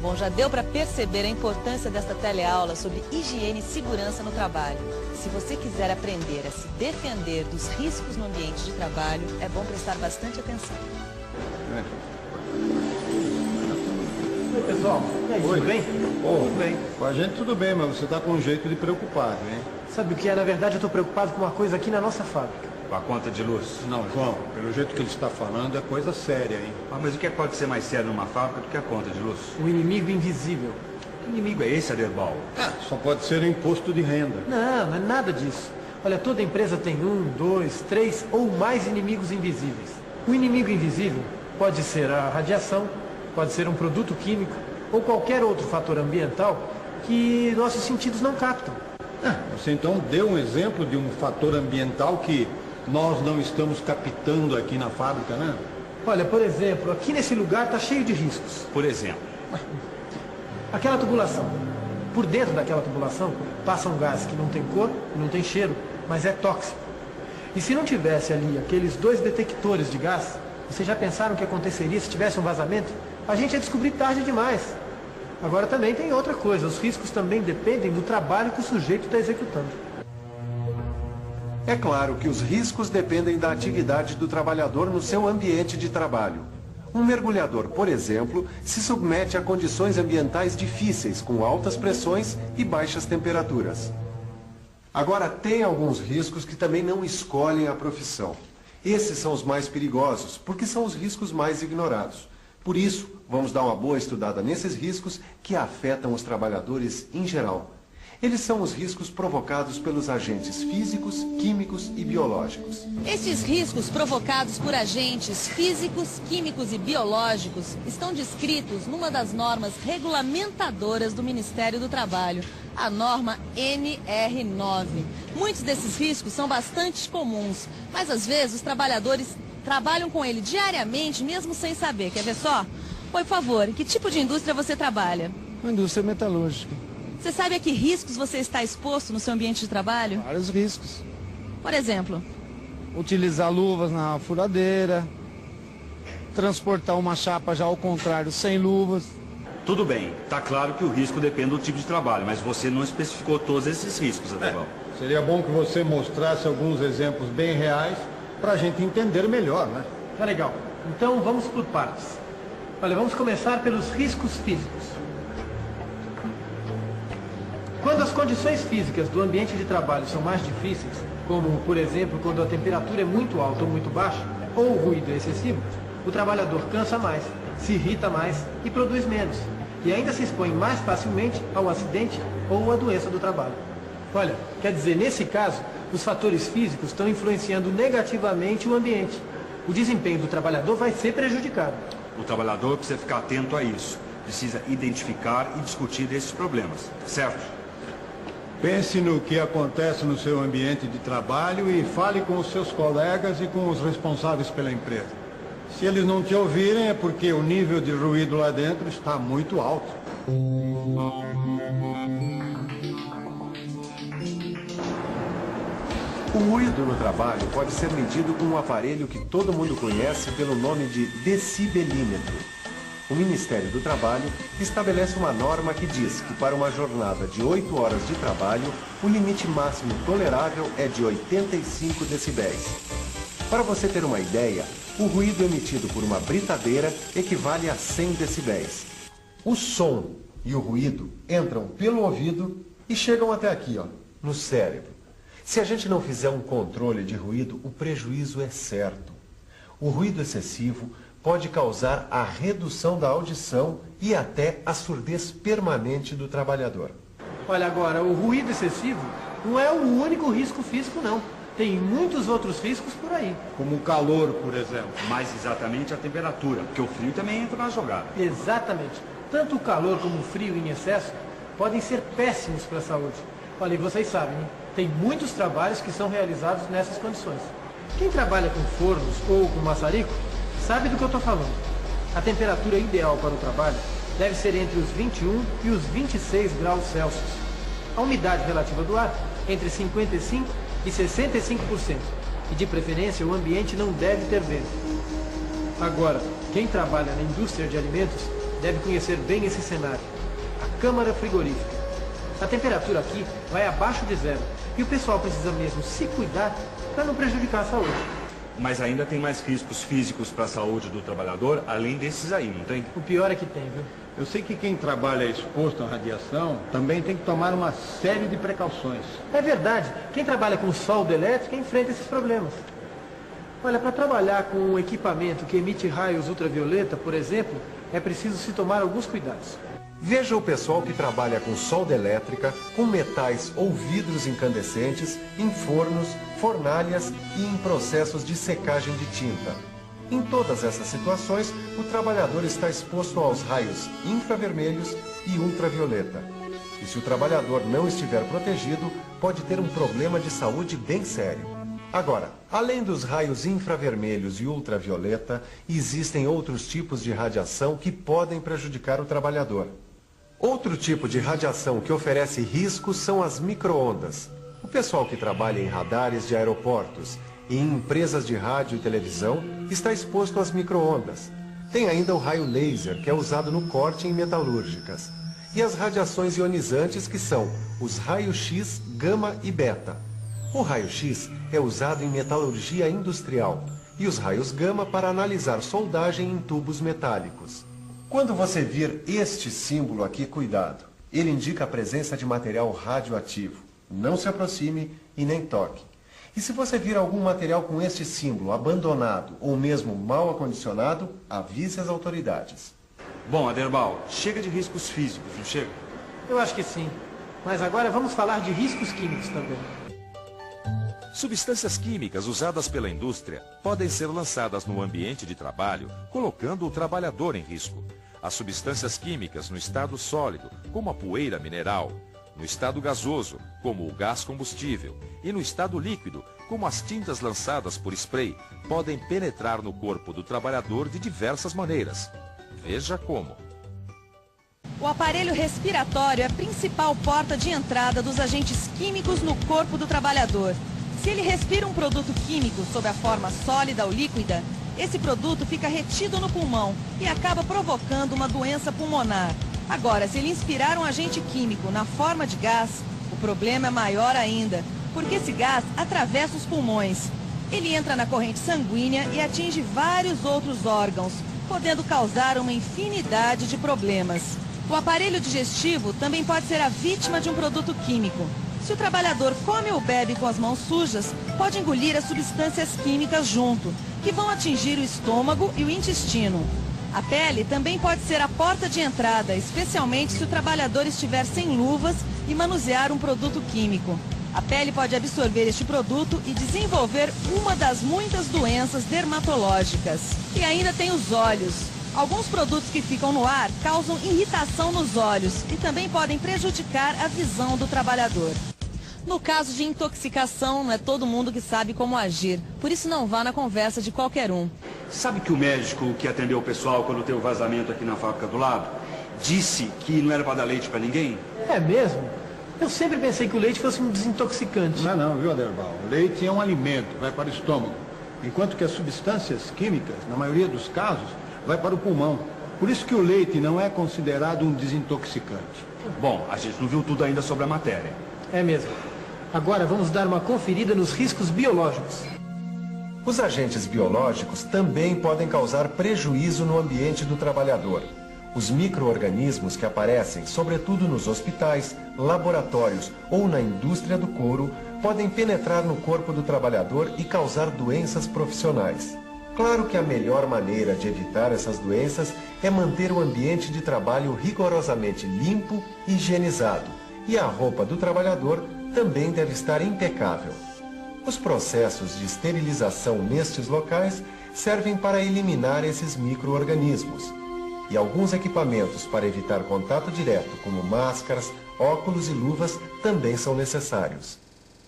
Bom, já deu para perceber a importância desta teleaula sobre higiene e segurança no trabalho. Se você quiser aprender a se defender dos riscos no ambiente de trabalho, é bom prestar bastante atenção. Oi, pessoal. E aí, tudo bem? Tudo bem. Com a gente tudo bem, mas você está com um jeito de preocupado, hein? Sabe o que é? Na verdade, eu estou preocupado com uma coisa aqui na nossa fábrica. Com a conta de luz? Não, João, pelo jeito que ele está falando, é coisa séria, hein? Mas o que pode ser mais sério numa fábrica do que a conta de luz? O inimigo invisível. Que inimigo é esse, Aderbal? Só pode ser imposto de renda. Não é nada disso. Olha, toda empresa tem 1, 2, 3 ou mais inimigos invisíveis. O inimigo invisível pode ser a radiação, pode ser um produto químico ou qualquer outro fator ambiental que nossos sentidos não captam. Você então deu um exemplo de um fator ambiental que nós não estamos captando aqui na fábrica, né? Olha, por exemplo, aqui nesse lugar está cheio de riscos. Por exemplo? Aquela tubulação. Por dentro daquela tubulação passa um gás que não tem cor, não tem cheiro, mas é tóxico. E se não tivesse ali aqueles 2 detectores de gás, vocês já pensaram o que aconteceria se tivesse um vazamento? A gente ia descobrir tarde demais. Agora também tem outra coisa, os riscos também dependem do trabalho que o sujeito está executando. É claro que os riscos dependem da atividade do trabalhador no seu ambiente de trabalho. Um mergulhador, por exemplo, se submete a condições ambientais difíceis, com altas pressões e baixas temperaturas. Agora, tem alguns riscos que também não escolhem a profissão. Esses são os mais perigosos, porque são os riscos mais ignorados. Por isso, vamos dar uma boa estudada nesses riscos que afetam os trabalhadores em geral. Eles são os riscos provocados pelos agentes físicos, químicos e biológicos. Estes riscos provocados por agentes físicos, químicos e biológicos estão descritos numa das normas regulamentadoras do Ministério do Trabalho, a norma NR9. Muitos desses riscos são bastante comuns, mas às vezes os trabalhadores trabalham com ele diariamente, mesmo sem saber. Quer ver só? Por favor, que tipo de indústria você trabalha? Uma indústria metalúrgica. Você sabe a que riscos você está exposto no seu ambiente de trabalho? Vários riscos. Por exemplo? Utilizar luvas na furadeira, transportar uma chapa já ao contrário, sem luvas. Tudo bem, tá claro que o risco depende do tipo de trabalho, mas você não especificou todos esses riscos, Aderbal. Seria bom que você mostrasse alguns exemplos bem reais para a gente entender melhor, né? Tá legal. Então vamos por partes. Olha, vamos começar pelos riscos físicos. Quando as condições físicas do ambiente de trabalho são mais difíceis, como, por exemplo, quando a temperatura é muito alta ou muito baixa, ou o ruído é excessivo, o trabalhador cansa mais, se irrita mais e produz menos, e ainda se expõe mais facilmente ao acidente ou à doença do trabalho. Olha, quer dizer, nesse caso, os fatores físicos estão influenciando negativamente o ambiente. O desempenho do trabalhador vai ser prejudicado. O trabalhador precisa ficar atento a isso, precisa identificar e discutir esses problemas, certo? Pense no que acontece no seu ambiente de trabalho e fale com os seus colegas e com os responsáveis pela empresa. Se eles não te ouvirem, é porque o nível de ruído lá dentro está muito alto. O ruído no trabalho pode ser medido com um aparelho que todo mundo conhece pelo nome de decibelímetro. O Ministério do Trabalho estabelece uma norma que diz que para uma jornada de 8 horas de trabalho, o limite máximo tolerável é de 85 decibéis. Para você ter uma ideia, o ruído emitido por uma britadeira equivale a 100 decibéis. O som e o ruído entram pelo ouvido e chegam até aqui, no cérebro. Se a gente não fizer um controle de ruído, o prejuízo é certo. O ruído excessivo pode causar a redução da audição e até a surdez permanente do trabalhador. Olha, agora, o ruído excessivo não é o único risco físico, não. Tem muitos outros riscos por aí. Como o calor, por exemplo. Mais exatamente a temperatura, porque o frio também entra na jogada. Exatamente. Tanto o calor como o frio em excesso podem ser péssimos para a saúde. Olha, e vocês sabem, hein? Tem muitos trabalhos que são realizados nessas condições. Quem trabalha com fornos ou com maçarico sabe do que eu estou falando. A temperatura ideal para o trabalho deve ser entre os 21 e os 26 graus Celsius. A umidade relativa do ar entre 55% e 65%. E de preferência o ambiente não deve ter vento. Agora, quem trabalha na indústria de alimentos deve conhecer bem esse cenário. A câmara frigorífica. A temperatura aqui vai abaixo de zero e o pessoal precisa mesmo se cuidar para não prejudicar a saúde. Mas ainda tem mais riscos físicos para a saúde do trabalhador, além desses aí, não tem? O pior é que tem, viu? Eu sei que quem trabalha exposto à radiação também tem que tomar uma série de precauções. É verdade. Quem trabalha com solda elétrica enfrenta esses problemas. Olha, para trabalhar com um equipamento que emite raios ultravioleta, por exemplo, é preciso se tomar alguns cuidados. Veja o pessoal que trabalha com solda elétrica, com metais ou vidros incandescentes, em fornos, fornalhas e em processos de secagem de tinta. Em todas essas situações, o trabalhador está exposto aos raios infravermelhos e ultravioleta. E se o trabalhador não estiver protegido, pode ter um problema de saúde bem sério. Agora, além dos raios infravermelhos e ultravioleta, existem outros tipos de radiação que podem prejudicar o trabalhador. Outro tipo de radiação que oferece riscos são as micro-ondas. O pessoal que trabalha em radares de aeroportos e em empresas de rádio e televisão está exposto às micro-ondas. Tem ainda o raio laser, que é usado no corte em metalúrgicas. E as radiações ionizantes, que são os raios X, gama e beta. O raio-X é usado em metalurgia industrial e os raios gama para analisar soldagem em tubos metálicos. Quando você vir este símbolo aqui, cuidado. Ele indica a presença de material radioativo. Não se aproxime e nem toque. E se você vir algum material com este símbolo abandonado ou mesmo mal acondicionado, avise as autoridades. Bom, Aderbal, chega de riscos físicos, não chega? Eu acho que sim. Mas agora vamos falar de riscos químicos também. Substâncias químicas usadas pela indústria podem ser lançadas no ambiente de trabalho, colocando o trabalhador em risco. As substâncias químicas no estado sólido, como a poeira mineral, no estado gasoso, como o gás combustível, e no estado líquido, como as tintas lançadas por spray, podem penetrar no corpo do trabalhador de diversas maneiras. Veja como. O aparelho respiratório é a principal porta de entrada dos agentes químicos no corpo do trabalhador. Se ele respira um produto químico sob a forma sólida ou líquida, esse produto fica retido no pulmão e acaba provocando uma doença pulmonar. Agora, se ele inspirar um agente químico na forma de gás, o problema é maior ainda, porque esse gás atravessa os pulmões. Ele entra na corrente sanguínea e atinge vários outros órgãos, podendo causar uma infinidade de problemas. O aparelho digestivo também pode ser a vítima de um produto químico. Se o trabalhador come ou bebe com as mãos sujas, pode engolir as substâncias químicas junto, que vão atingir o estômago e o intestino. A pele também pode ser a porta de entrada, especialmente se o trabalhador estiver sem luvas e manusear um produto químico. A pele pode absorver este produto e desenvolver uma das muitas doenças dermatológicas. E ainda tem os olhos. Alguns produtos que ficam no ar causam irritação nos olhos e também podem prejudicar a visão do trabalhador. No caso de intoxicação, não é todo mundo que sabe como agir. Por isso não vá na conversa de qualquer um. Sabe que o médico que atendeu o pessoal quando teve o vazamento aqui na fábrica do lado, disse que não era para dar leite para ninguém? É mesmo? Eu sempre pensei que o leite fosse um desintoxicante. Não, viu, Aderbal? O leite é um alimento, vai para o estômago. Enquanto que as substâncias químicas, na maioria dos casos, vai para o pulmão. Por isso que o leite não é considerado um desintoxicante. Bom, a gente não viu tudo ainda sobre a matéria. É mesmo. Agora vamos dar uma conferida nos riscos biológicos. Os agentes biológicos também podem causar prejuízo no ambiente do trabalhador. Os micro-organismos que aparecem, sobretudo nos hospitais, laboratórios ou na indústria do couro, podem penetrar no corpo do trabalhador e causar doenças profissionais. Claro que a melhor maneira de evitar essas doenças é manter o ambiente de trabalho rigorosamente limpo e higienizado, e a roupa do trabalhador também deve estar impecável. Os processos de esterilização nestes locais servem para eliminar esses micro-organismos. E alguns equipamentos para evitar contato direto, como máscaras, óculos e luvas, também são necessários.